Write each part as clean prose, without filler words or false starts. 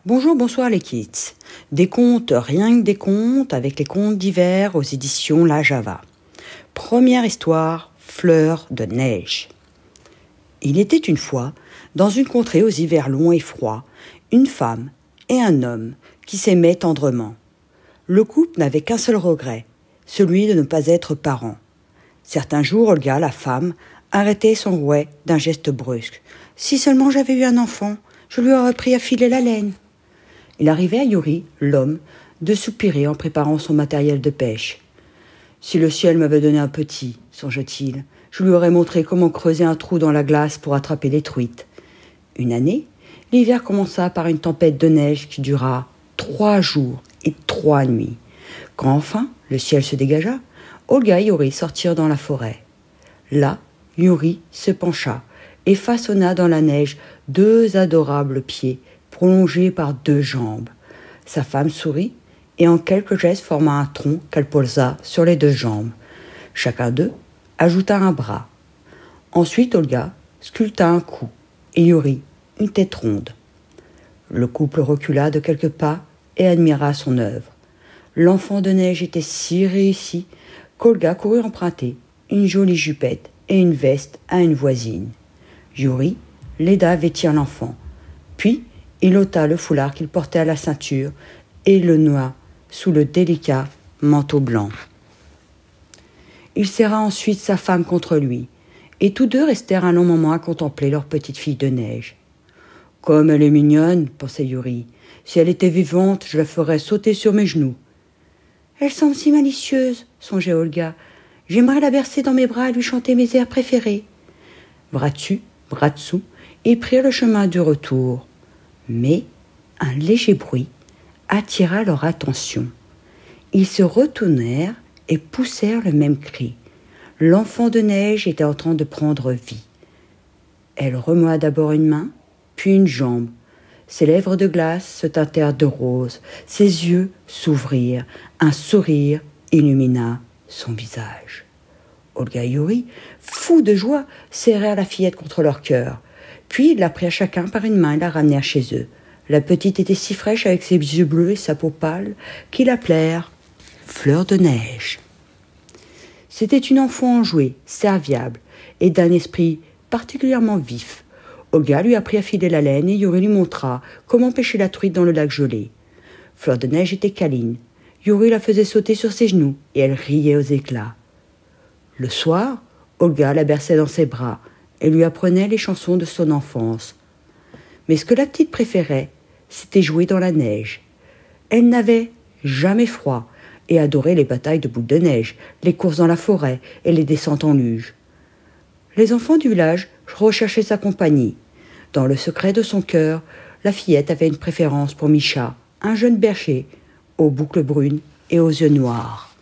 Bonjour, bonsoir les kids. Des contes, rien que des contes, avec les contes d'hiver aux éditions La Java. Première histoire, Fleur de neige. Il était une fois, dans une contrée aux hivers longs et froids, une femme et un homme qui s'aimaient tendrement. Le couple n'avait qu'un seul regret, celui de ne pas être parents. Certains jours, Olga, la femme, arrêtait son rouet d'un geste brusque. « Si seulement j'avais eu un enfant, je lui aurais pris à filer la laine. » Il arrivait à Yuri, l'homme, de soupirer en préparant son matériel de pêche. « Si le ciel m'avait donné un petit, songe-t-il, je lui aurais montré comment creuser un trou dans la glace pour attraper les truites. » Une année, l'hiver commença par une tempête de neige qui dura 3 jours et 3 nuits. Quand enfin le ciel se dégagea, Olga et Yuri sortirent dans la forêt. Là, Yuri se pencha et façonna dans la neige 2 adorables pieds prolongés par 2 jambes. Sa femme sourit et en quelques gestes forma un tronc qu'elle posa sur les 2 jambes. Chacun d'eux ajouta un bras. Ensuite, Olga sculpta un cou et Yuri une tête ronde. Le couple recula de quelques pas et admira son œuvre. L'enfant de neige était si réussi qu'Olga courut emprunter une jolie jupette et une veste à une voisine. Yuri l'aida à vêtir l'enfant, puis il ôta le foulard qu'il portait à la ceinture et le noua sous le délicat manteau blanc. Il serra ensuite sa femme contre lui, et tous deux restèrent un long moment à contempler leur petite fille de neige. « Comme elle est mignonne, pensait Yuri. Si elle était vivante, je la ferais sauter sur mes genoux. »« Elle semble si malicieuse, songeait Olga. J'aimerais la bercer dans mes bras et lui chanter mes airs préférés. » Bras dessus, bras dessous, ils prirent le chemin du retour. Mais un léger bruit attira leur attention. Ils se retournèrent et poussèrent le même cri. L'enfant de neige était en train de prendre vie. Elle remua d'abord une main, puis une jambe. Ses lèvres de glace se teintèrent de rose, ses yeux s'ouvrirent, un sourire illumina son visage. Olga et Yuri, fous de joie, serrèrent la fillette contre leur cœur. Puis ils la prirent chacun par une main et la ramenèrent chez eux. La petite était si fraîche avec ses yeux bleus et sa peau pâle qu'ils l'appelèrent Fleur de neige. C'était une enfant enjouée, serviable et d'un esprit particulièrement vif. Olga lui apprit à filer la laine et Yuri lui montra comment pêcher la truite dans le lac gelé. Fleur de neige était câline. Yuri la faisait sauter sur ses genoux et elle riait aux éclats. Le soir, Olga la berçait dans ses bras et lui apprenait les chansons de son enfance. Mais ce que la petite préférait, c'était jouer dans la neige. Elle n'avait jamais froid et adorait les batailles de boules de neige, les courses dans la forêt et les descentes en luge. Les enfants du village recherchaient sa compagnie. Dans le secret de son cœur, la fillette avait une préférence pour Misha, un jeune berger, aux boucles brunes et aux yeux noirs.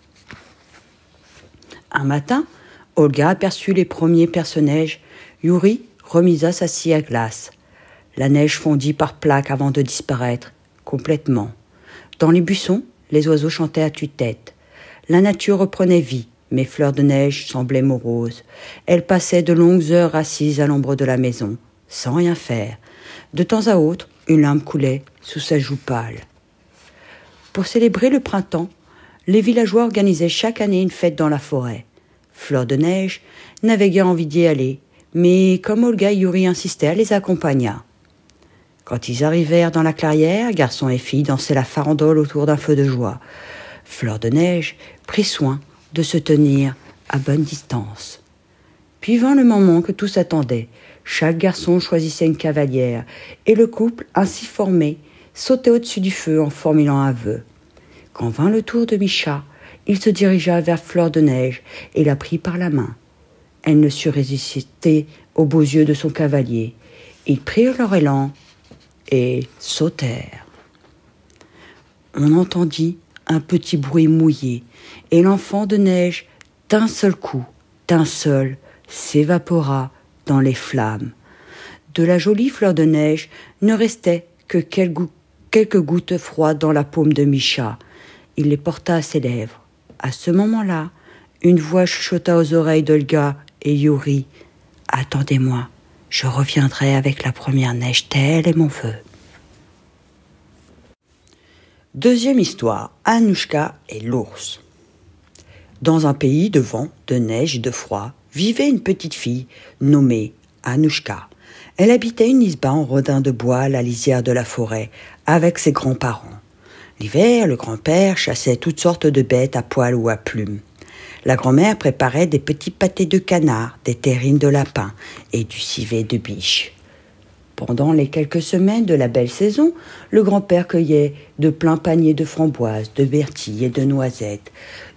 Un matin, Olga aperçut les premiers perce-neige. Yuri remisa sa scie à glace. La neige fondit par plaques avant de disparaître complètement. Dans les buissons, les oiseaux chantaient à tue-tête. La nature reprenait vie, mais Fleur de neige semblait morose. Elle passait de longues heures assise à l'ombre de la maison, sans rien faire. De temps à autre, une larme coulait sous sa joue pâle. Pour célébrer le printemps, les villageois organisaient chaque année une fête dans la forêt. Fleur de neige n'avait guère envie d'y aller, mais comme Olga et Yuri insistaient, elle les accompagna. Quand ils arrivèrent dans la clairière, garçons et filles dansaient la farandole autour d'un feu de joie. Fleur de neige prit soin de se tenir à bonne distance. Puis vint le moment que tous attendaient. Chaque garçon choisissait une cavalière, et le couple, ainsi formé, sautait au-dessus du feu en formulant un vœu. Quand vint le tour de Misha, il se dirigea vers Fleur de neige et la prit par la main. Elle ne sut résister aux beaux yeux de son cavalier. Ils prirent leur élan et sautèrent. On entendit un petit bruit mouillé, et l'enfant de neige, d'un seul coup, s'évapora dans les flammes. De la jolie Fleur de neige ne restait que quelques gouttes froides dans la paume de Misha. Il les porta à ses lèvres. À ce moment-là, une voix chuchota aux oreilles d'Olga et Yuri. « Attendez-moi, je reviendrai avec la première neige, tel est mon vœu. » Deuxième histoire, Anouchka et l'ours. Dans un pays de vent, de neige et de froid, vivait une petite fille nommée Anouchka. Elle habitait une isba en rodin de bois à la lisière de la forêt avec ses grands-parents. L'hiver, le grand-père chassait toutes sortes de bêtes à poil ou à plumes. La grand-mère préparait des petits pâtés de canard, des terrines de lapin et du civet de biche. Pendant les quelques semaines de la belle saison, le grand-père cueillait de pleins paniers de framboises, de myrtilles et de noisettes.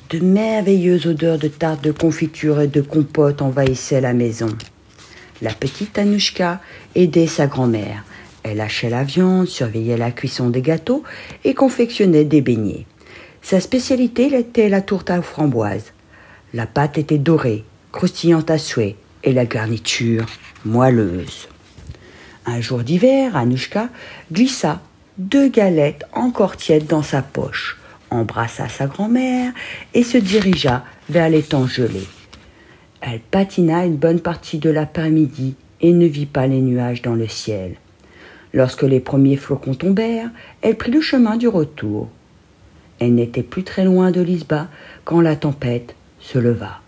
De merveilleuses odeurs de tartes de confiture et de compotes envahissaient la maison. La petite Anouchka aidait sa grand-mère. Elle hachait la viande, surveillait la cuisson des gâteaux et confectionnait des beignets. Sa spécialité était la tourte aux framboises. La pâte était dorée, croustillante à souhait, et la garniture moelleuse. Un jour d'hiver, Anouchka glissa 2 galettes encore tièdes dans sa poche, embrassa sa grand-mère et se dirigea vers l'étang gelé. Elle patina une bonne partie de l'après-midi et ne vit pas les nuages dans le ciel. Lorsque les premiers flocons tombèrent, elle prit le chemin du retour. Elle n'était plus très loin de l'isba quand la tempête se leva.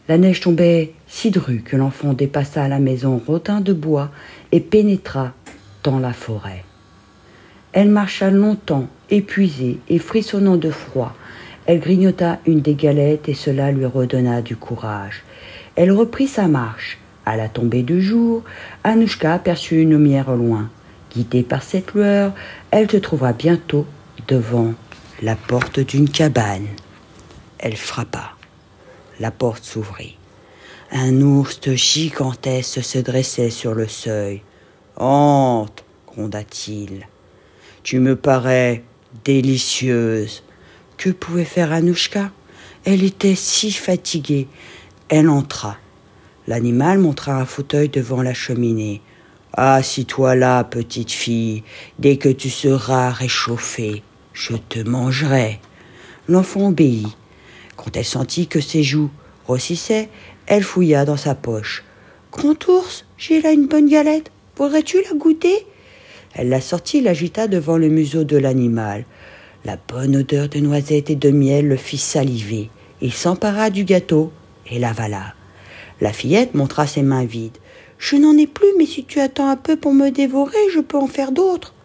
La neige tombait si drue que l'enfant dépassa la maison rodin de bois et pénétra dans la forêt. Elle marcha longtemps, épuisée et frissonnant de froid. Elle grignota une des galettes et cela lui redonna du courage. Elle reprit sa marche. À la tombée du jour, Anouchka aperçut une lumière au loin. Guidée par cette lueur, elle se trouva bientôt devant la porte d'une cabane. Elle frappa. La porte s'ouvrit. Un ours gigantesque se dressait sur le seuil. « Entre !» gronda-t-il. « Tu me parais délicieuse. » Que pouvait faire Anouchka ? Elle était si fatiguée. Elle entra. L'animal montra un fauteuil devant la cheminée. « Assis-toi là, petite fille. Dès que tu seras réchauffée, je te mangerai. » L'enfant obéit. Quand elle sentit que ses joues rossissaient, elle fouilla dans sa poche. « Grand ours, j'ai là une bonne galette. Voudrais-tu la goûter ?» Elle la sortit et l'agita devant le museau de l'animal. La bonne odeur de noisettes et de miel le fit saliver. Il s'empara du gâteau et l'avala. La fillette montra ses mains vides. « Je n'en ai plus, mais si tu attends un peu pour me dévorer, je peux en faire d'autres. »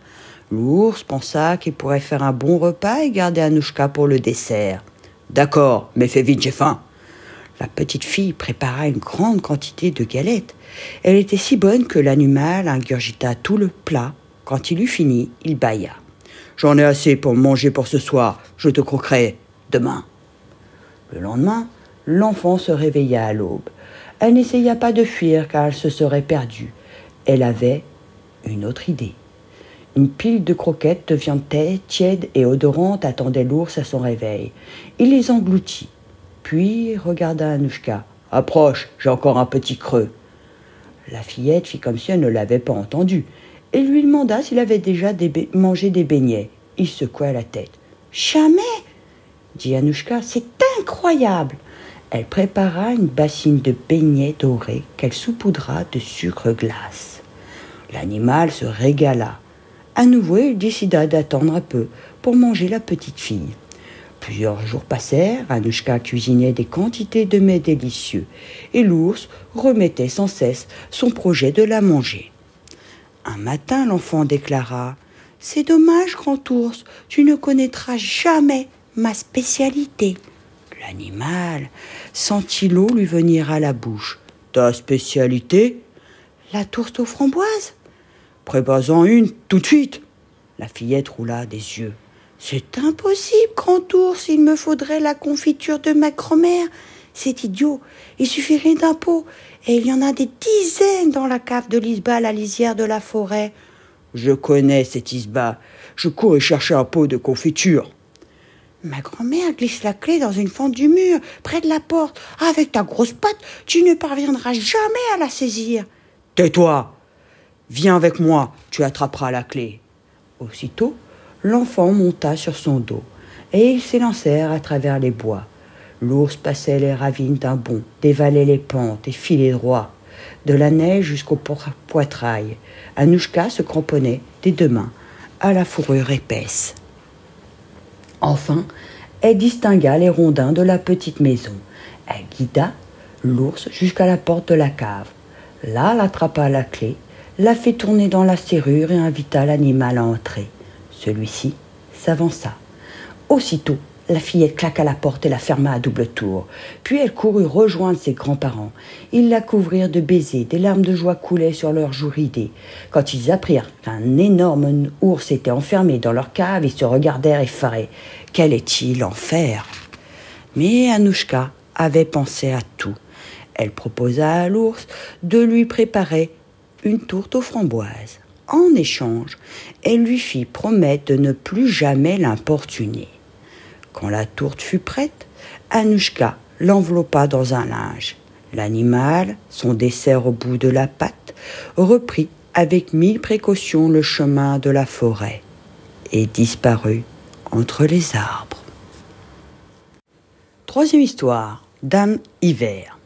L'ours pensa qu'il pourrait faire un bon repas et garder Anouchka pour le dessert. « D'accord, mais fais vite, j'ai faim. » La petite fille prépara une grande quantité de galettes. Elle était si bonne que l'animal ingurgita tout le plat. Quand il eut fini, il bâilla. « J'en ai assez pour manger pour ce soir. Je te croquerai demain. » Le lendemain, l'enfant se réveilla à l'aube. Elle n'essaya pas de fuir car elle se serait perdue. Elle avait une autre idée. Une pile de croquettes de viande tiède et odorante attendait l'ours à son réveil. Il les engloutit, puis regarda Anouchka. « Approche, j'ai encore un petit creux. » La fillette fit comme si elle ne l'avait pas entendu et lui demanda s'il avait déjà mangé des beignets. Il secoua la tête. « Jamais !» dit Anouchka, « c'est incroyable !» Elle prépara une bassine de beignets dorés qu'elle saupoudra de sucre glace. L'animal se régala. À nouveau, il décida d'attendre un peu pour manger la petite fille. Plusieurs jours passèrent, Anouchka cuisinait des quantités de mets délicieux et l'ours remettait sans cesse son projet de la manger. Un matin, l'enfant déclara « C'est dommage, grand ours, tu ne connaîtras jamais ma spécialité. » L'animal sentit l'eau lui venir à la bouche. « Ta spécialité ?»« La tourte aux framboises. »« Prépare-en une, tout de suite !» La fillette roula des yeux. « C'est impossible, grand ours, il me faudrait la confiture de ma grand-mère. C'est idiot, il suffirait d'un pot, et il y en a des dizaines dans la cave de l'isba à la lisière de la forêt. »« Je connais cette isba, je cours y chercher un pot de confiture. » Ma grand-mère glisse la clé dans une fente du mur, près de la porte. Avec ta grosse patte, tu ne parviendras jamais à la saisir. « Tais-toi! Viens avec moi, tu attraperas la clé. » Aussitôt, l'enfant monta sur son dos, et ils s'élancèrent à travers les bois. L'ours passait les ravines d'un bond, dévalait les pentes et filait droit, de la neige jusqu'au poitrail. Anouchka se cramponnait des 2 mains à la fourrure épaisse. Enfin, elle distingua les rondins de la petite maison. Elle guida l'ours jusqu'à la porte de la cave. Là, l'attrapa à la clé, la fit tourner dans la serrure et invita l'animal à entrer. Celui-ci s'avança. Aussitôt, la fillette claqua la porte et la ferma à double tour. Puis elle courut rejoindre ses grands-parents. Ils la couvrirent de baisers, des larmes de joie coulaient sur leurs joues ridées. Quand ils apprirent qu'un énorme ours était enfermé dans leur cave, ils se regardèrent effarés. Qu'allait-il en faire ? Mais Anouchka avait pensé à tout. Elle proposa à l'ours de lui préparer une tourte aux framboises. En échange, elle lui fit promettre de ne plus jamais l'importuner. Quand la tourte fut prête, Anouchka l'enveloppa dans un linge. L'animal, son dessert au bout de la patte, reprit avec 1000 précautions le chemin de la forêt et disparut entre les arbres. Troisième histoire, Dame Hiver.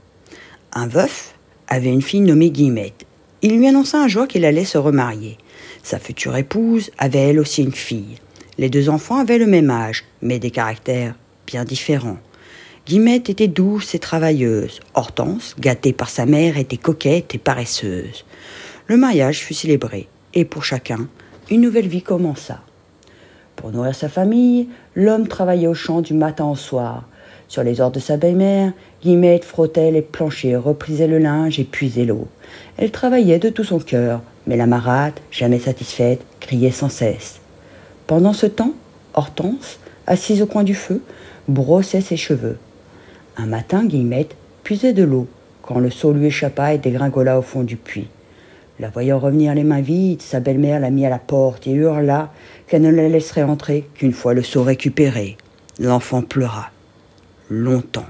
Un veuf avait une fille nommée Guillemette. Il lui annonça un jour qu'il allait se remarier. Sa future épouse avait elle aussi une fille. Les deux enfants avaient le même âge, mais des caractères bien différents. Guillemette était douce et travailleuse. Hortense, gâtée par sa mère, était coquette et paresseuse. Le mariage fut célébré, et pour chacun, une nouvelle vie commença. Pour nourrir sa famille, l'homme travaillait au champ du matin au soir. Sur les ordres de sa belle-mère, Guillemette frottait les planchers, reprisait le linge et puisait l'eau. Elle travaillait de tout son cœur, mais la marade, jamais satisfaite, criait sans cesse. Pendant ce temps, Hortense, assise au coin du feu, brossait ses cheveux. Un matin, Guillemette puisait de l'eau, quand le seau lui échappa et dégringola au fond du puits. La voyant revenir les mains vides, sa belle-mère la mit à la porte et hurla qu'elle ne la laisserait entrer qu'une fois le seau récupéré. L'enfant pleura longtemps,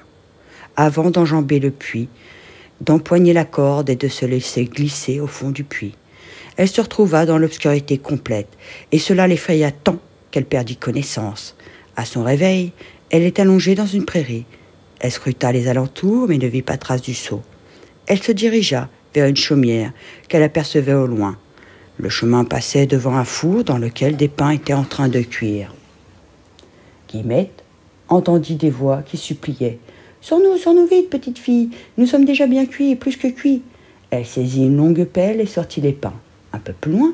avant d'enjamber le puits, d'empoigner la corde et de se laisser glisser au fond du puits. Elle se retrouva dans l'obscurité complète, et cela l'effraya tant qu'elle perdit connaissance. À son réveil, elle était allongée dans une prairie. Elle scruta les alentours, mais ne vit pas trace du seau. Elle se dirigea vers une chaumière qu'elle apercevait au loin. Le chemin passait devant un four dans lequel des pains étaient en train de cuire. Guillemette entendit des voix qui suppliaient. « Sors-nous vite, petite fille, nous sommes déjà bien cuits et plus que cuits. » Elle saisit une longue pelle et sortit les pains. Un peu plus loin,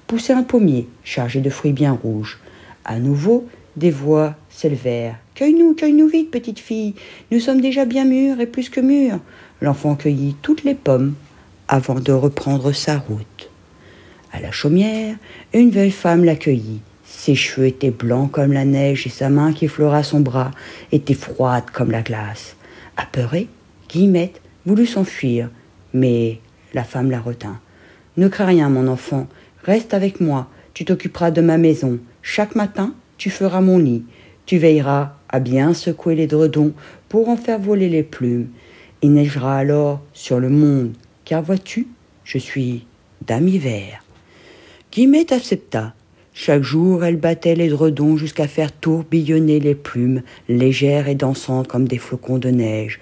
poussait un pommier chargé de fruits bien rouges. À nouveau, des voix s'élevèrent. « Cueille-nous vite, petite fille, nous sommes déjà bien mûrs et plus que mûrs. » L'enfant cueillit toutes les pommes avant de reprendre sa route. À la chaumière, une vieille femme l'accueillit. Ses cheveux étaient blancs comme la neige et sa main qui effleura son bras était froide comme la glace. Apeurée, Guillemette voulut s'enfuir, mais la femme la retint. « Ne crains rien, mon enfant, reste avec moi, tu t'occuperas de ma maison. Chaque matin, tu feras mon lit. Tu veilleras à bien secouer les dredons pour en faire voler les plumes. Il neigera alors sur le monde, car vois-tu, je suis Dame Hiver. » Guillemette accepta. Chaque jour, elle battait les dredons jusqu'à faire tourbillonner les plumes, légères et dansantes comme des flocons de neige.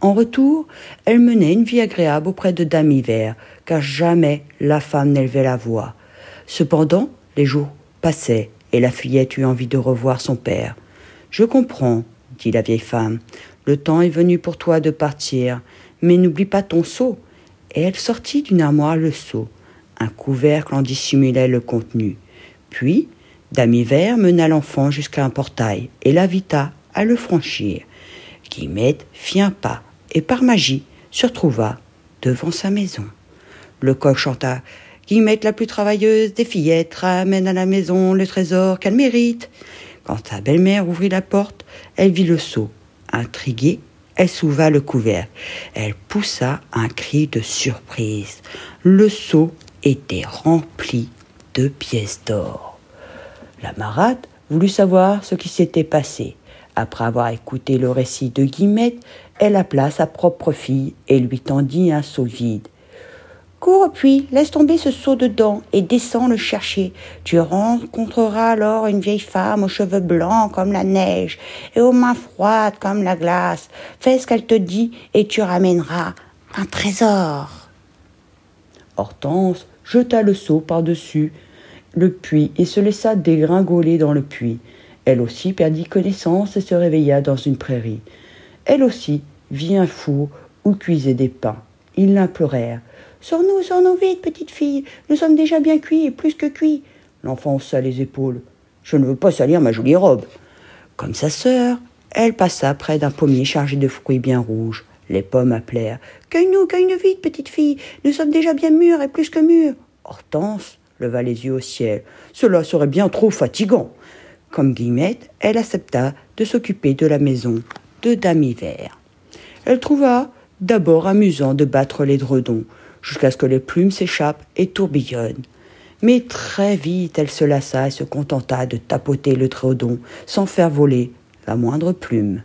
En retour, elle menait une vie agréable auprès de Dame Hiver, car jamais la femme n'élevait la voix. Cependant, les jours passaient et la fillette eut envie de revoir son père. « Je comprends, dit la vieille femme, le temps est venu pour toi de partir, mais n'oublie pas ton seau. » Et elle sortit d'une armoire le seau. Un couvercle en dissimulait le contenu. Puis, Dame Hiver mena l'enfant jusqu'à un portail et l'invita à le franchir. Guillemette fit un pas et par magie se retrouva devant sa maison. Le coq chanta « Guillemette la plus travailleuse des fillettes ramène à la maison le trésor qu'elle mérite. » Quand sa belle-mère ouvrit la porte, elle vit le seau. Intriguée, elle souleva le couvercle. Elle poussa un cri de surprise. Le seau était rempli de pièces d'or. La marade voulut savoir ce qui s'était passé. Après avoir écouté le récit de Guillemette, elle appela sa propre fille et lui tendit un seau vide. « Cours au puits, laisse tomber ce seau dedans et descends le chercher. Tu rencontreras alors une vieille femme aux cheveux blancs comme la neige et aux mains froides comme la glace. Fais ce qu'elle te dit et tu ramèneras un trésor. » Hortense jeta le seau par-dessus le puits et se laissa dégringoler dans le puits. Elle aussi perdit connaissance et se réveilla dans une prairie. Elle aussi vit un four où cuisaient des pains. Ils l'implorèrent. « Sors-nous vite, petite fille, nous sommes déjà bien cuits et plus que cuits. » L'enfant haussa les épaules. « Je ne veux pas salir ma jolie robe. » Comme sa sœur, elle passa près d'un pommier chargé de fruits bien rouges. Les pommes appelèrent. « Cueille-nous vite, petite fille, nous sommes déjà bien mûrs et plus que mûrs. » Hortense leva les yeux au ciel. Cela serait bien trop fatigant. Comme Guillemette, elle accepta de s'occuper de la maison de Dame Hiver. Elle trouva d'abord amusant de battre l'édredon, jusqu'à ce que les plumes s'échappent et tourbillonnent. Mais très vite, elle se lassa et se contenta de tapoter l'édredon sans faire voler la moindre plume.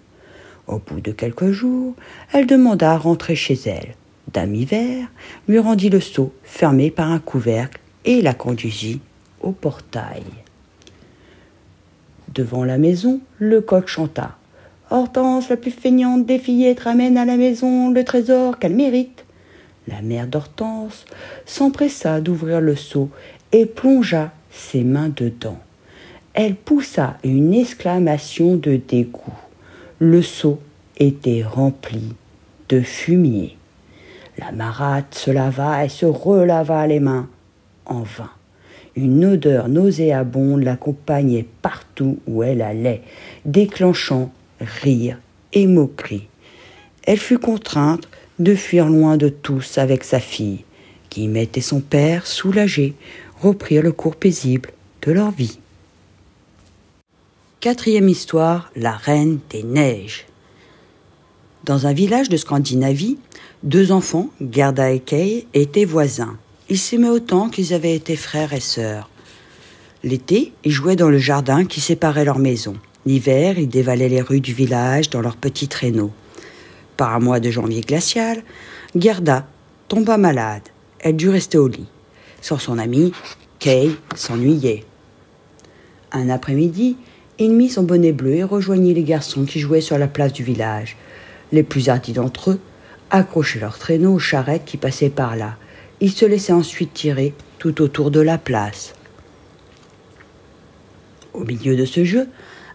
Au bout de quelques jours, elle demanda à rentrer chez elle. Dame Hiver lui rendit le seau fermé par un couvercle et la conduisit au portail. Devant la maison, le coq chanta. « Hortense, la plus feignante des fillettes, ramène à la maison le trésor qu'elle mérite. » La mère d'Hortense s'empressa d'ouvrir le seau et plongea ses mains dedans. Elle poussa une exclamation de dégoût. Le seau était rempli de fumier. La marâtre se lava et se relava les mains. En vain. Une odeur nauséabonde l'accompagnait partout où elle allait, déclenchant rire et moquerie. Elle fut contrainte de fuir loin de tous avec sa fille. Guillemette et son père, soulagés, reprirent le cours paisible de leur vie. Quatrième histoire, la Reine des Neiges. Dans un village de Scandinavie, deux enfants, Gerda et Kay, étaient voisins. Ils s'aimaient autant qu'ils avaient été frères et sœurs. L'été, ils jouaient dans le jardin qui séparait leurs maisons. L'hiver, ils dévalaient les rues du village dans leurs petits traîneaux. Par un mois de janvier glacial, Gerda tomba malade. Elle dut rester au lit. Sans son amie, Kay s'ennuyait. Un après-midi, il mit son bonnet bleu et rejoignit les garçons qui jouaient sur la place du village. Les plus hardis d'entre eux accrochaient leurs traîneaux aux charrettes qui passaient par là. Ils se laissaient ensuite tirer tout autour de la place. Au milieu de ce jeu,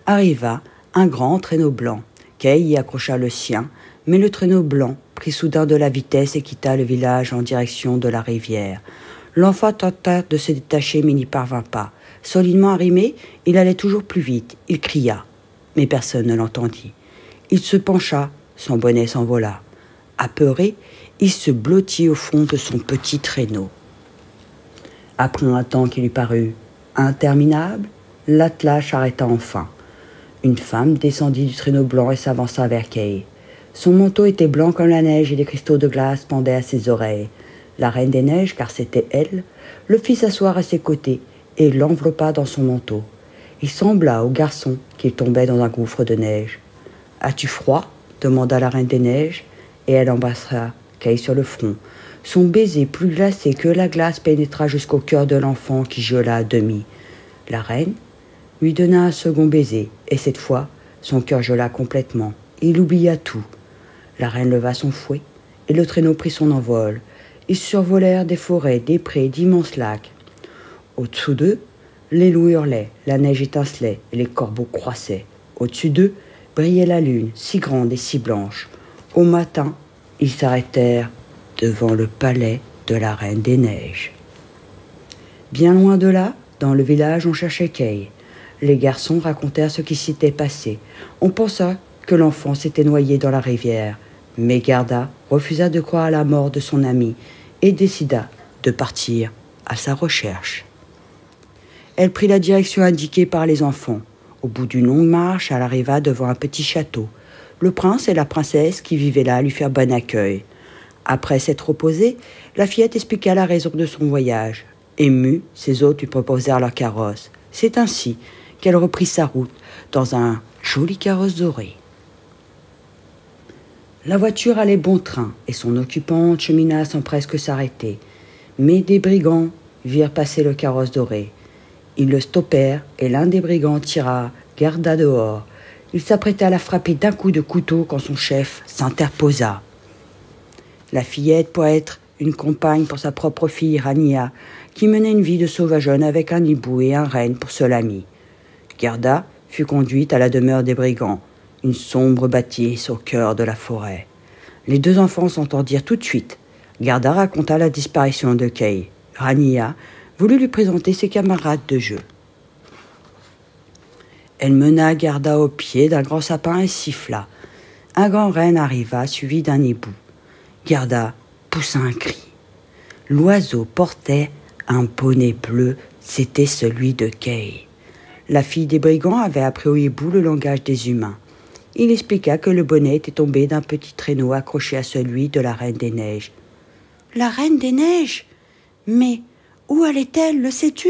arriva un grand traîneau blanc. Kay y accrocha le sien, mais le traîneau blanc prit soudain de la vitesse et quitta le village en direction de la rivière. L'enfant tenta de se détacher mais n'y parvint pas. Solidement arrimé, il allait toujours plus vite. Il cria, mais personne ne l'entendit. Il se pencha, son bonnet s'envola. Apeuré, il se blottit au fond de son petit traîneau. Après un temps qui lui parut interminable, l'attelage s'arrêta enfin. Une femme descendit du traîneau blanc et s'avança vers Kay. Son manteau était blanc comme la neige et des cristaux de glace pendaient à ses oreilles. La Reine des Neiges, car c'était elle, le fit s'asseoir à ses côtés et l'enveloppa dans son manteau. Il sembla au garçon qu'il tombait dans un gouffre de neige. « As-tu froid ?» demanda la Reine des Neiges, et elle embrassa Kay sur le front. Son baiser plus glacé que la glace pénétra jusqu'au cœur de l'enfant qui gela à demi. La reine lui donna un second baiser, et cette fois, son cœur gela complètement. Il oublia tout. La reine leva son fouet, et le traîneau prit son envol. Ils survolèrent des forêts, des prés, d'immenses lacs. Au-dessous d'eux, les loups hurlaient, la neige étincelait, et les corbeaux croissaient. Au-dessus d'eux, brillait la lune, si grande et si blanche. Au matin, ils s'arrêtèrent devant le palais de la Reine des Neiges. Bien loin de là, dans le village, on cherchait Kay. Les garçons racontèrent ce qui s'était passé. On pensa que l'enfant s'était noyé dans la rivière. Mais Gerda refusa de croire à la mort de son ami et décida de partir à sa recherche. Elle prit la direction indiquée par les enfants. Au bout d'une longue marche, elle arriva devant un petit château. Le prince et la princesse qui vivaient là lui firent bon accueil. Après s'être reposée, la fillette expliqua la raison de son voyage. Émue, ses hôtes lui proposèrent leur carrosse. C'est ainsi qu'elle reprit sa route dans un joli carrosse doré. La voiture allait bon train et son occupante chemina sans presque s'arrêter. Mais des brigands virent passer le carrosse doré. Ils le stoppèrent et l'un des brigands tira Gerda dehors. Il s'apprêtait à la frapper d'un coup de couteau quand son chef s'interposa. La fillette pourrait être une compagne pour sa propre fille Rania, qui menait une vie de sauvageonne avec un hibou et un renne pour seul ami. Gerda fut conduite à la demeure des brigands, une sombre bâtisse au cœur de la forêt. Les deux enfants s'entendirent tout de suite. Gerda raconta la disparition de Kay. Rania voulut lui présenter ses camarades de jeu. Elle mena Gerda au pied d'un grand sapin et siffla. Un grand renne arriva, suivi d'un hibou. Gerda poussa un cri. L'oiseau portait un bonnet bleu, c'était celui de Kay. La fille des brigands avait appris au hibou le langage des humains. Il expliqua que le bonnet était tombé d'un petit traîneau accroché à celui de la Reine des Neiges. « La Reine des Neiges ? Mais où allait-elle, le sais-tu »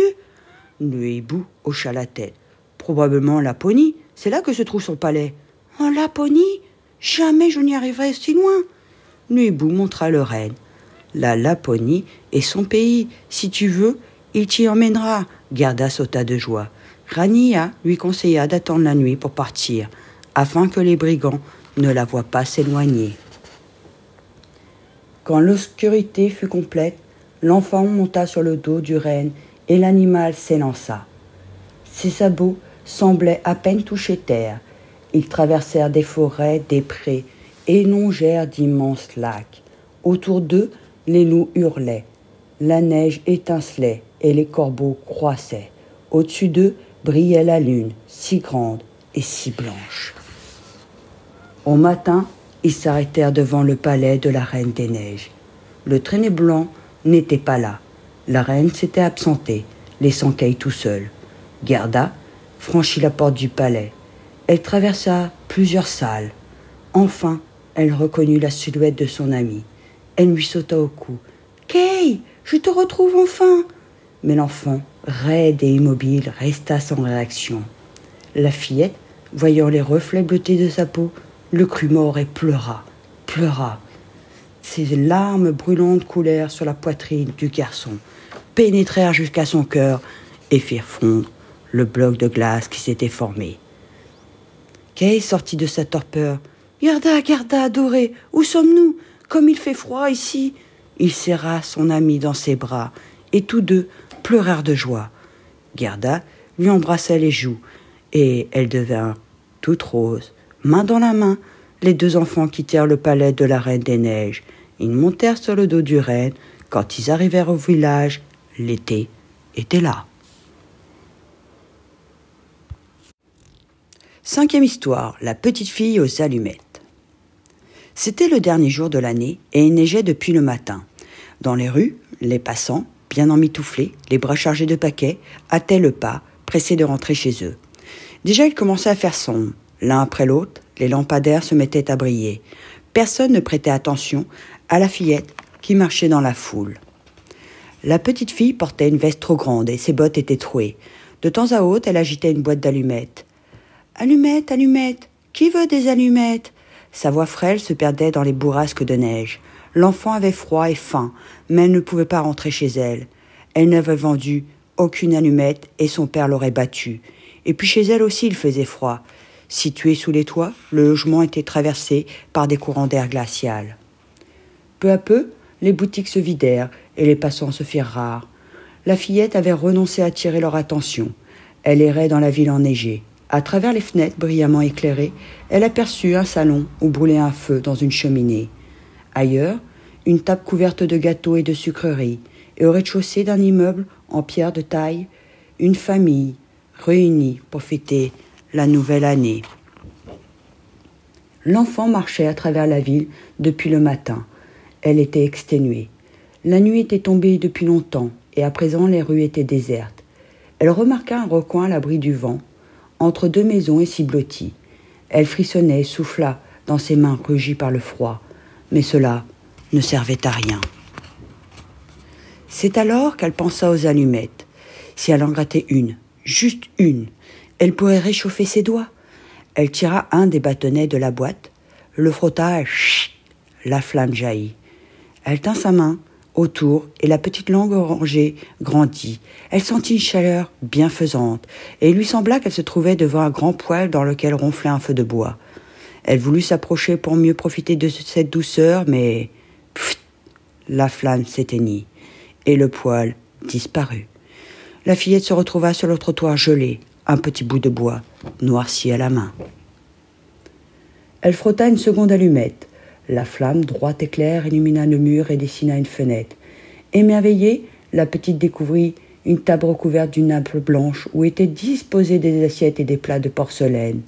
Le hibou hocha la tête. « Probablement en Laponie, c'est là que se trouve son palais. »« En Laponie ? Jamais je n'y arriverai si loin !» Le hibou montra le renne. « La Laponie est son pays. Si tu veux, il t'y emmènera. » Gerda sauta de joie. Rania lui conseilla d'attendre la nuit pour partir, afin que les brigands ne la voient pas s'éloigner. Quand l'obscurité fut complète, l'enfant monta sur le dos du renne et l'animal s'élança. Ses sabots semblaient à peine toucher terre. Ils traversèrent des forêts, des prés et longèrent d'immenses lacs. Autour d'eux, les loups hurlaient. La neige étincelait et les corbeaux croissaient. Au-dessus d'eux brillait la lune, si grande et si blanche. Au matin, ils s'arrêtèrent devant le palais de la Reine des Neiges. Le traîneau blanc n'était pas là. La reine s'était absentée, laissant Kay tout seul. Gerda franchit la porte du palais. Elle traversa plusieurs salles. Enfin, elle reconnut la silhouette de son amie. Elle lui sauta au cou. « Kay, je te retrouve enfin !» Mais l'enfant, raide et immobile, resta sans réaction. La fillette, voyant les reflets bleutés de sa peau, le crut mort et pleura. Ses larmes brûlantes coulèrent sur la poitrine du garçon, pénétrèrent jusqu'à son cœur et firent fondre le bloc de glace qui s'était formé. Kay sortit de sa torpeur. « Gerda, adorée, où sommes-nous ? Comme il fait froid ici !» Il serra son ami dans ses bras et tous deux pleurèrent de joie. Gerda lui embrassa les joues et elle devint toute rose. Main dans la main, les deux enfants quittèrent le palais de la Reine des Neiges. Ils montèrent sur le dos du renne. Quand ils arrivèrent au village, l'été était là. 5e histoire, la petite fille aux allumettes. C'était le dernier jour de l'année et il neigeait depuis le matin. Dans les rues, les passants, bien emmitouflés, les bras chargés de paquets, hâtaient le pas, pressés de rentrer chez eux. Déjà, il commençait à faire sombre. L'un après l'autre, les lampadaires se mettaient à briller. Personne ne prêtait attention à la fillette qui marchait dans la foule. La petite fille portait une veste trop grande et ses bottes étaient trouées. De temps à autre, elle agitait une boîte d'allumettes. « Allumettes, allumettes, qui veut des allumettes ?» Sa voix frêle se perdait dans les bourrasques de neige. L'enfant avait froid et faim, mais elle ne pouvait pas rentrer chez elle. Elle n'avait vendu aucune allumette et son père l'aurait battue. Et puis chez elle aussi il faisait froid. Situé sous les toits, le logement était traversé par des courants d'air glacial. Peu à peu, les boutiques se vidèrent et les passants se firent rares. La fillette avait renoncé à attirer leur attention. Elle errait dans la ville enneigée. À travers les fenêtres brillamment éclairées, elle aperçut un salon où brûlait un feu dans une cheminée. Ailleurs, une table couverte de gâteaux et de sucreries, et au rez-de-chaussée d'un immeuble en pierre de taille, une famille réunie pour fêter la nouvelle année. L'enfant marchait à travers la ville depuis le matin. Elle était exténuée. La nuit était tombée depuis longtemps, et à présent les rues étaient désertes. Elle remarqua un recoin à l'abri du vent, entre deux maisons et s'y blottit. Elle frissonnait et souffla dans ses mains rugies par le froid, mais cela ne servait à rien. C'est alors qu'elle pensa aux allumettes. Si elle en grattait une, juste une, elle pourrait réchauffer ses doigts. Elle tira un des bâtonnets de la boîte, le frotta et chut, la flamme jaillit. Elle tint sa main autour et la petite langue orangée grandit. Elle sentit une chaleur bienfaisante et il lui sembla qu'elle se trouvait devant un grand poêle dans lequel ronflait un feu de bois. Elle voulut s'approcher pour mieux profiter de cette douceur, mais pfft, la flamme s'éteignit et le poêle disparut. La fillette se retrouva sur le trottoir gelé, un petit bout de bois, noirci à la main. Elle frotta une seconde allumette. La flamme, droite et claire, illumina le mur et dessina une fenêtre. Émerveillée, la petite découvrit une table recouverte d'une nappe blanche où étaient disposées des assiettes et des plats de porcelaine.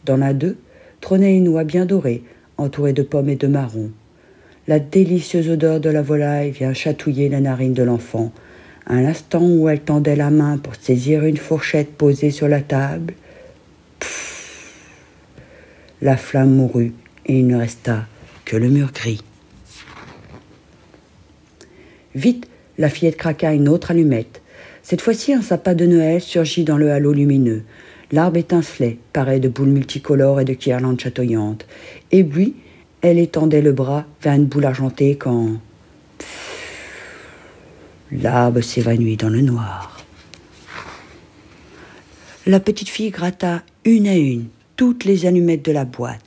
Dans l'un d'eux trônait une oie bien dorée, entourée de pommes et de marrons. La délicieuse odeur de la volaille vient chatouiller la narine de l'enfant. À l'instant où elle tendait la main pour saisir une fourchette posée sur la table, la flamme mourut et il ne resta que le mur gris. Vite, la fillette craqua une autre allumette. Cette fois-ci, un sapin de Noël surgit dans le halo lumineux. L'arbre étincelait, pareil de boules multicolores et de guirlandes chatoyantes. Éblouie, elle étendait le bras vers une boule argentée quand... l'arbre s'évanouit dans le noir. La petite fille gratta une à une toutes les allumettes de la boîte.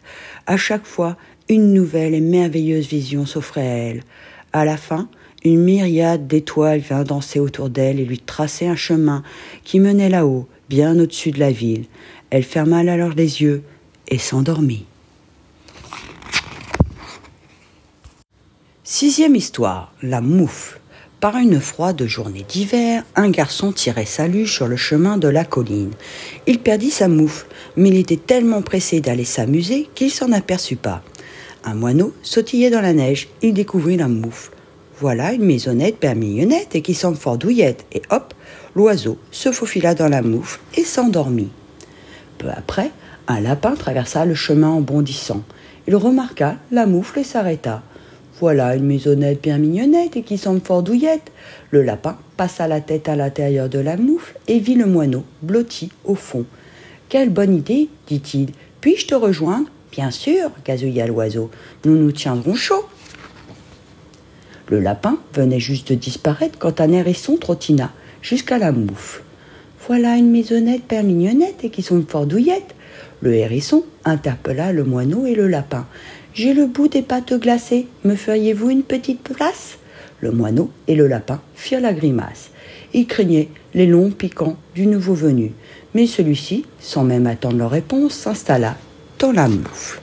À chaque fois, une nouvelle et merveilleuse vision s'offrait à elle. À la fin, une myriade d'étoiles vint danser autour d'elle et lui tracer un chemin qui menait là-haut, bien au-dessus de la ville. Elle ferma alors les yeux et s'endormit. 6e histoire, la moufle. Par une froide journée d'hiver, un garçon tirait sa luge sur le chemin de la colline. Il perdit sa moufle, mais il était tellement pressé d'aller s'amuser qu'il s'en aperçut pas. Un moineau sautillait dans la neige, il découvrit la moufle. Voilà une maisonnette bien mignonnette et qui semble fort douillette. Et hop, l'oiseau se faufila dans la moufle et s'endormit. Peu après, un lapin traversa le chemin en bondissant. Il remarqua la moufle et s'arrêta. Voilà une maisonnette bien mignonnette et qui semble fort douillette. Le lapin passa la tête à l'intérieur de la moufle et vit le moineau blotti au fond. « Quelle bonne idée, dit-il. Puis-je te rejoindre ? Bien sûr, gazouilla l'oiseau. Nous nous tiendrons chaud. Le lapin venait juste de disparaître quand un hérisson trottina jusqu'à la moufle. Voilà une maisonnette bien mignonnette et qui semble fort douillette. Le hérisson interpella le moineau et le lapin. J'ai le bout des pâtes glacées, me feriez-vous une petite place ? Le moineau et le lapin firent la grimace. Ils craignaient les longs piquants du nouveau venu, mais celui-ci, sans même attendre leur réponse, s'installa dans la moufle.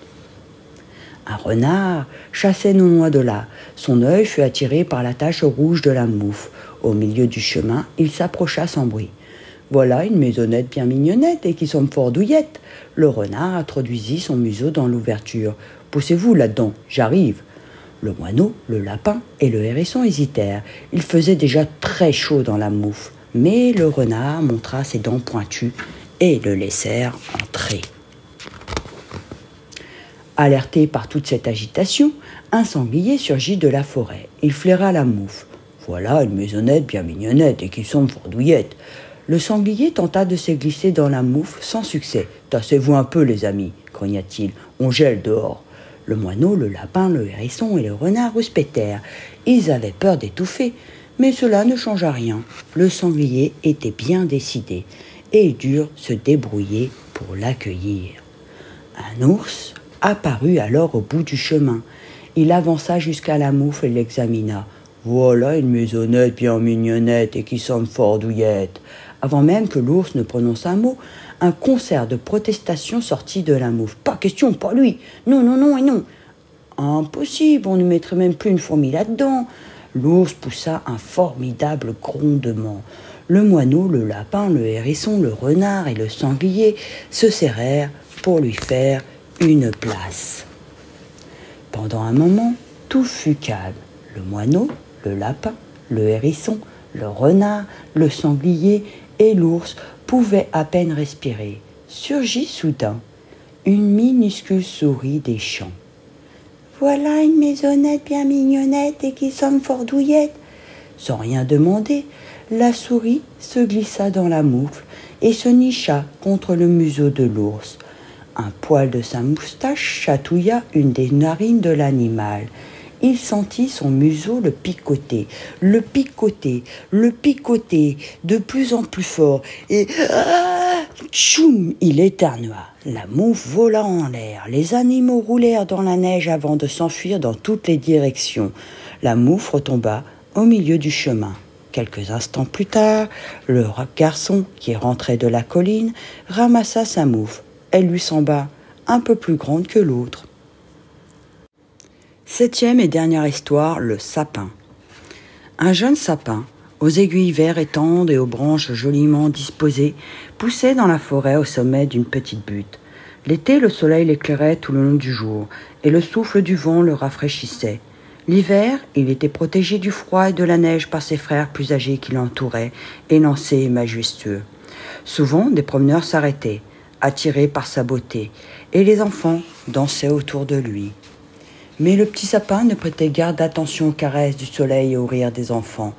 Un renard chassait non loin de là. Son œil fut attiré par la tache rouge de la moufle. Au milieu du chemin, il s'approcha sans bruit. Voilà une maisonnette bien mignonnette et qui semble fort douillette. Le renard introduisit son museau dans l'ouverture. Poussez-vous là-dedans, j'arrive. Le moineau, le lapin et le hérisson hésitèrent. Il faisait déjà très chaud dans la moufle, mais le renard montra ses dents pointues et le laissèrent entrer. Alerté par toute cette agitation, un sanglier surgit de la forêt. Il flaira la moufle. Voilà une maisonnette bien mignonnette et qui semble fort douillette. Le sanglier tenta de se glisser dans la moufle sans succès. « Tassez-vous un peu, les amis, grogna-t-il. On gèle dehors. » Le moineau, le lapin, le hérisson et le renard rouspétèrent. Ils avaient peur d'étouffer, mais cela ne changea rien. Le sanglier était bien décidé et ils durent se débrouiller pour l'accueillir. Un ours apparut alors au bout du chemin. Il avança jusqu'à la moufle et l'examina. « Voilà une maisonnette bien mignonnette et qui semble fort douillette. » Avant même que l'ours ne prononce un mot, un concert de protestation sortit de la moufle. « Pas question, pas lui. Non, non, non et non. »« Impossible, on ne mettrait même plus une fourmi là-dedans. » L'ours poussa un formidable grondement. Le moineau, le lapin, le hérisson, le renard et le sanglier se serrèrent pour lui faire une place. Pendant un moment, tout fut calme. Le moineau, le lapin, le hérisson, le renard, le sanglier et l'ours pouvaient à peine respirer. Surgit soudain une minuscule souris des champs. « Voilà une maisonnette bien mignonnette et qui semble fort douillette. » Sans rien demander, la souris se glissa dans la moufle et se nicha contre le museau de l'ours. Un poil de sa moustache chatouilla une des narines de l'animal. Il sentit son museau le picoter, de plus en plus fort, et tchoum, il éternua. La moufle vola en l'air, les animaux roulèrent dans la neige avant de s'enfuir dans toutes les directions. La moufle retomba au milieu du chemin. Quelques instants plus tard, le garçon qui rentrait de la colline ramassa sa mouffe. Elle lui sembla un peu plus grande que l'autre. 7e et dernière histoire, le sapin. Un jeune sapin, aux aiguilles vertes et tendres et aux branches joliment disposées, poussait dans la forêt au sommet d'une petite butte. L'été, le soleil l'éclairait tout le long du jour, et le souffle du vent le rafraîchissait. L'hiver, il était protégé du froid et de la neige par ses frères plus âgés qui l'entouraient, élancés et majestueux. Souvent, des promeneurs s'arrêtaient, attirés par sa beauté, et les enfants dansaient autour de lui. Mais le petit sapin ne prêtait garde d'attention aux caresses du soleil et aux rires des enfants.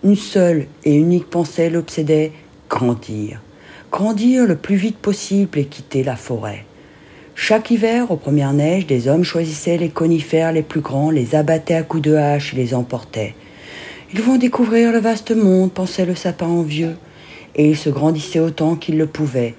Une seule et unique pensée l'obsédait, grandir. Grandir le plus vite possible et quitter la forêt. Chaque hiver, aux premières neiges, des hommes choisissaient les conifères les plus grands, les abattaient à coups de hache et les emportaient. Ils vont découvrir le vaste monde, pensait le sapin envieux, et il se grandissait autant qu'il le pouvait.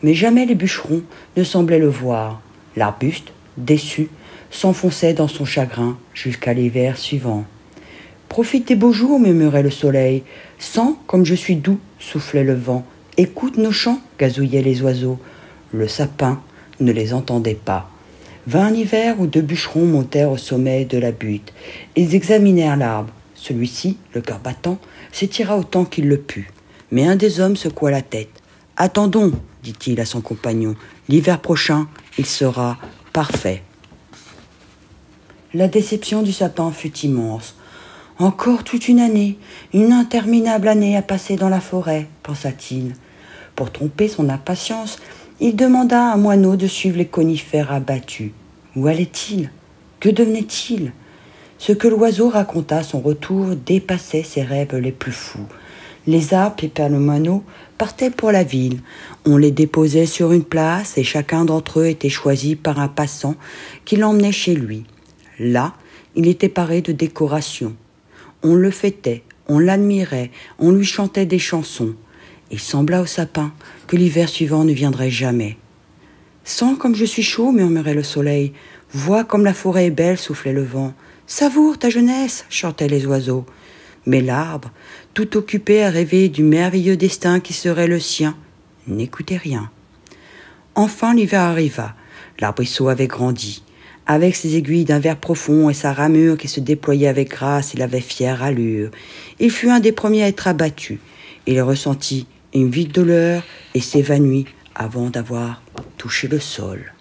Mais jamais les bûcherons ne semblaient le voir. L'arbuste, déçu, s'enfonçait dans son chagrin jusqu'à l'hiver suivant. « Profite des beaux jours, murmurait le soleil. Sens comme je suis doux, soufflait le vent. Écoute nos chants, gazouillaient les oiseaux. Le sapin ne les entendait pas. Vint un hiver où 2 bûcherons montèrent au sommet de la butte. Ils examinèrent l'arbre. Celui-ci, le cœur battant, s'étira autant qu'il le put. Mais un des hommes secoua la tête. « Attendons, dit-il à son compagnon. L'hiver prochain, il sera parfait. » La déception du sapin fut immense. Encore toute une année, une interminable année à passer dans la forêt, pensa-t-il. Pour tromper son impatience, il demanda à un moineau de suivre les conifères abattus. Où allait-il? Que devenait-il? Ce que l'oiseau raconta à son retour dépassait ses rêves les plus fous. Les arbres, pépère le moineau, partaient pour la ville. On les déposait sur une place et chacun d'entre eux était choisi par un passant qui l'emmenait chez lui. Là, il était paré de décorations. On le fêtait, on l'admirait, on lui chantait des chansons. Il sembla au sapin que l'hiver suivant ne viendrait jamais. « Sens comme je suis chaud, murmurait le soleil. Vois comme la forêt est belle, soufflait le vent. Savoure ta jeunesse, chantaient les oiseaux. Mais l'arbre, tout occupé à rêver du merveilleux destin qui serait le sien, n'écoutait rien. Enfin l'hiver arriva. L'arbrisseau avait grandi. Avec ses aiguilles d'un vert profond et sa ramure qui se déployait avec grâce, il avait fière allure. Il fut un des premiers à être abattu. Il ressentit une vive douleur et s'évanouit avant d'avoir touché le sol.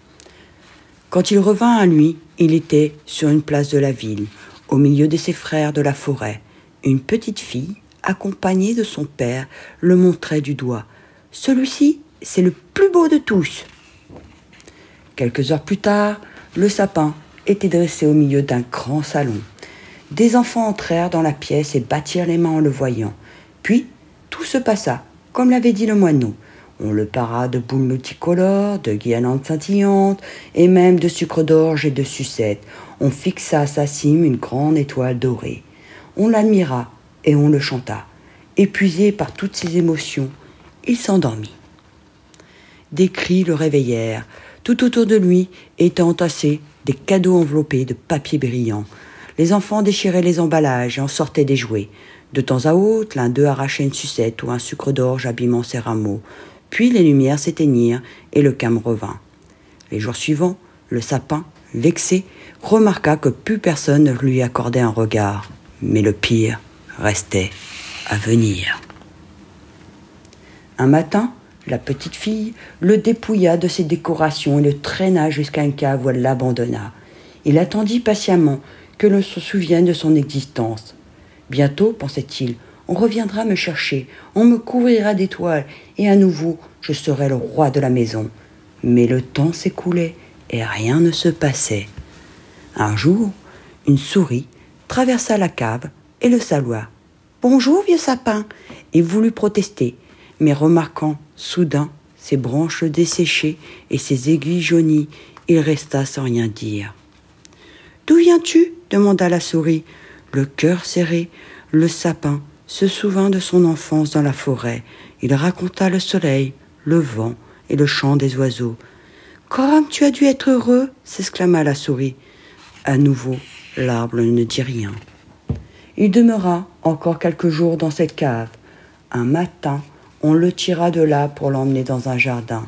Quand il revint à lui, il était sur une place de la ville, au milieu de ses frères de la forêt. Une petite fille, accompagnée de son père, le montrait du doigt. « Celui-ci, c'est le plus beau de tous !» Quelques heures plus tard, le sapin était dressé au milieu d'un grand salon. Des enfants entrèrent dans la pièce et battirent les mains en le voyant. Puis, tout se passa, comme l'avait dit le moineau. On le para de boules multicolores, de guirlandes scintillantes, et même de sucre d'orge et de sucettes. On fixa à sa cime une grande étoile dorée. On l'admira et on le chanta. Épuisé par toutes ses émotions, il s'endormit. Des cris le réveillèrent. Tout autour de lui étaient entassés des cadeaux enveloppés de papier brillant. Les enfants déchiraient les emballages et en sortaient des jouets. De temps à autre, l'un d'eux arrachait une sucette ou un sucre d'orge abîmant ses rameaux. Puis les lumières s'éteignirent et le calme revint. Les jours suivants, le sapin, vexé, remarqua que plus personne ne lui accordait un regard. Mais le pire restait à venir. Un matin, la petite fille le dépouilla de ses décorations et le traîna jusqu'à une cave où elle l'abandonna. Il attendit patiemment que l'on se souvienne de son existence. Bientôt, pensait-il, on reviendra me chercher, on me couvrira d'étoiles, et à nouveau, je serai le roi de la maison. Mais le temps s'écoulait et rien ne se passait. Un jour, une souris traversa la cave et le salua. « Bonjour, vieux sapin !» et voulut protester, mais remarquant soudain ses branches desséchées et ses aiguilles jaunies, il resta sans rien dire. « D'où viens-tu » demanda la souris. Le cœur serré, le sapin se souvint de son enfance dans la forêt. Il raconta le soleil, le vent et le chant des oiseaux. « Comme tu as dû être heureux !» s'exclama la souris. À nouveau, l'arbre ne dit rien. Il demeura Encore quelques jours dans cette cave. Un matin, on le tira de là pour l'emmener dans un jardin.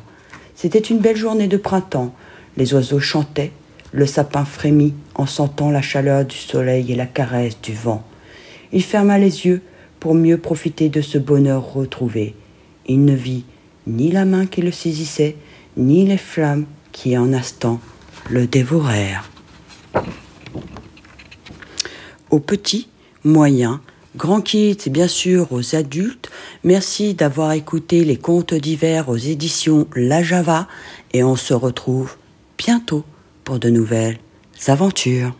C'était une belle journée de printemps. Les oiseaux chantaient, le sapin frémit en sentant la chaleur du soleil et la caresse du vent. Il ferma les yeux pour mieux profiter de ce bonheur retrouvé. Il ne vit ni la main qui le saisissait, ni les flammes qui, en instant, le dévorèrent. Aux petits, moyens, grands kids et bien sûr aux adultes, merci d'avoir écouté les contes d'hiver aux éditions La Java et on se retrouve bientôt pour de nouvelles aventures.